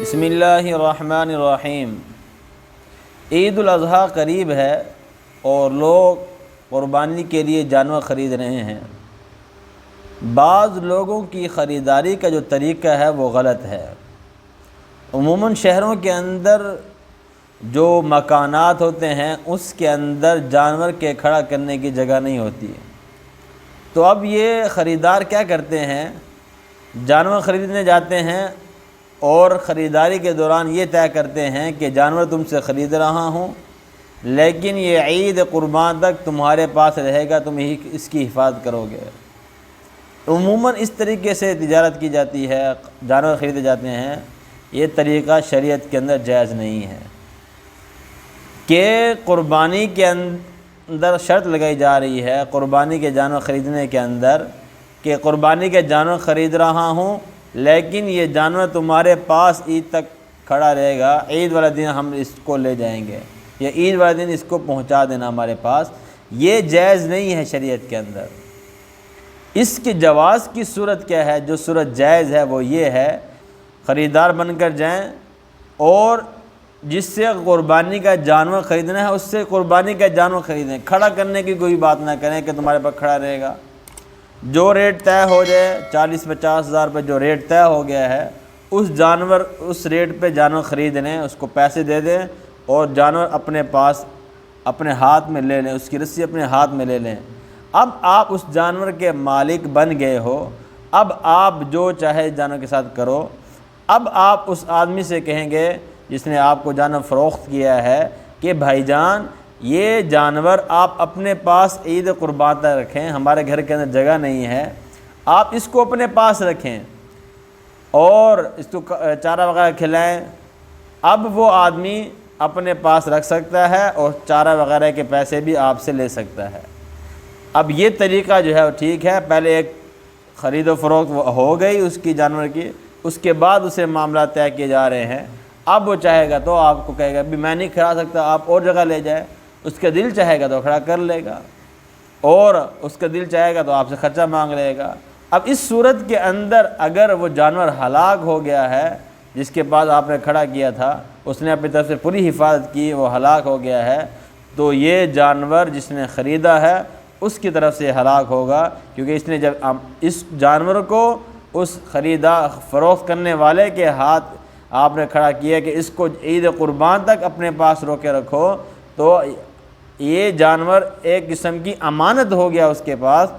بسم اللہ الرحمن الرحیم۔ عید الاضحیٰ قریب ہے اور لوگ قربانی کے لیے جانور خرید رہے ہیں۔ بعض لوگوں کی خریداری کا جو طریقہ ہے وہ غلط ہے۔ عموماً شہروں کے اندر جو مکانات ہوتے ہیں اس کے اندر جانور کے کھڑا کرنے کی جگہ نہیں ہوتی، تو اب یہ خریدار کیا کرتے ہیں، جانور خریدنے جاتے ہیں اور خریداری کے دوران یہ طے کرتے ہیں کہ جانور تم سے خرید رہا ہوں، لیکن یہ عید قربان تک تمہارے پاس رہے گا، تم ہی اس کی حفاظت کرو گے۔ عموماً اس طریقے سے تجارت کی جاتی ہے، جانور خریدے جاتے ہیں۔ یہ طریقہ شریعت کے اندر جائز نہیں ہے کہ قربانی کے اندر شرط لگائی جا رہی ہے، قربانی کے جانور خریدنے کے اندر، کہ قربانی کے جانور خرید رہا ہوں لیکن یہ جانور تمہارے پاس عید تک کھڑا رہے گا، عید والا دن ہم اس کو لے جائیں گے یا عید والے دن اس کو پہنچا دینا ہمارے پاس۔ یہ جائز نہیں ہے شریعت کے اندر۔ اس کے جواز کی صورت کیا ہے؟ جو صورت جائز ہے وہ یہ ہے، خریدار بن کر جائیں اور جس سے قربانی کا جانور خریدنا ہے اس سے قربانی کا جانور خریدیں، کھڑا کرنے کی کوئی بات نہ کریں کہ تمہارے پاس کھڑا رہے گا۔ جو ریٹ طے ہو جائے، 40-50 ہزار پہ جو ریٹ طے ہو گیا ہے، اس ریٹ پہ جانور خرید لیں، اس کو پیسے دے دیں اور جانور اپنے پاس اپنے ہاتھ میں لے لیں، اس کی رسی اپنے ہاتھ میں لے لیں۔ اب آپ اس جانور کے مالک بن گئے ہو، اب آپ جو چاہے جانور کے ساتھ کرو۔ اب آپ اس آدمی سے کہیں گے جس نے آپ کو جانور فروخت کیا ہے کہ بھائی جان یہ جانور آپ اپنے پاس عید قربان تک رکھیں، ہمارے گھر کے اندر جگہ نہیں ہے، آپ اس کو اپنے پاس رکھیں اور اس کو چارہ وغیرہ کھلائیں۔ اب وہ آدمی اپنے پاس رکھ سکتا ہے اور چارہ وغیرہ کے پیسے بھی آپ سے لے سکتا ہے۔ اب یہ طریقہ جو ہے وہ ٹھیک ہے، پہلے ایک خرید و فروخت ہو گئی اس کی جانور کی، اس کے بعد اسے معاملات طے کیے جا رہے ہیں۔ اب وہ چاہے گا تو آپ کو کہے گا بھی میں نہیں کھڑا سکتا، آپ اور جگہ لے جائے، اس کا دل چاہے گا تو کھڑا کر لے گا اور اس کا دل چاہے گا تو آپ سے خرچہ مانگ لے گا۔ اب اس صورت کے اندر اگر وہ جانور ہلاک ہو گیا ہے جس کے بعد آپ نے کھڑا کیا تھا، اس نے اپنی طرف سے پوری حفاظت کی، وہ ہلاک ہو گیا ہے، تو یہ جانور جس نے خریدا ہے اس کی طرف سے ہلاک ہوگا، کیونکہ اس نے جب اس جانور کو اس فروخت کرنے والے کے ہاتھ آپ نے کھڑا کیا کہ اس کو عید قربان تک اپنے پاس روکے رکھو، تو یہ جانور ایک قسم کی امانت ہو گیا اس کے پاس۔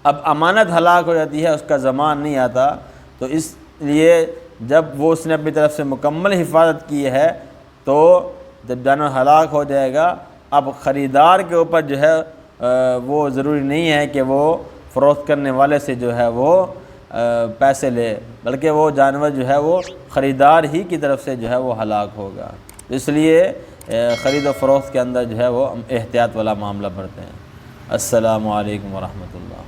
اب امانت ہلاک ہو جاتی ہے، اس کا ضمان نہیں آتا، تو اس لیے جب وہ اس نے اپنی طرف سے مکمل حفاظت کی ہے تو جب جانور ہلاک ہو جائے گا، اب خریدار کے اوپر جو ہے وہ ضروری نہیں ہے کہ وہ فروخت کرنے والے سے جو ہے وہ پیسے لے، بلکہ وہ جانور جو ہے وہ خریدار ہی کی طرف سے جو ہے وہ ہلاک ہوگا۔ اس لیے خرید و فروخت کے اندر جو ہے وہ احتیاط والا معاملہ بڑھتے ہیں۔ السلام علیکم ورحمۃ اللہ۔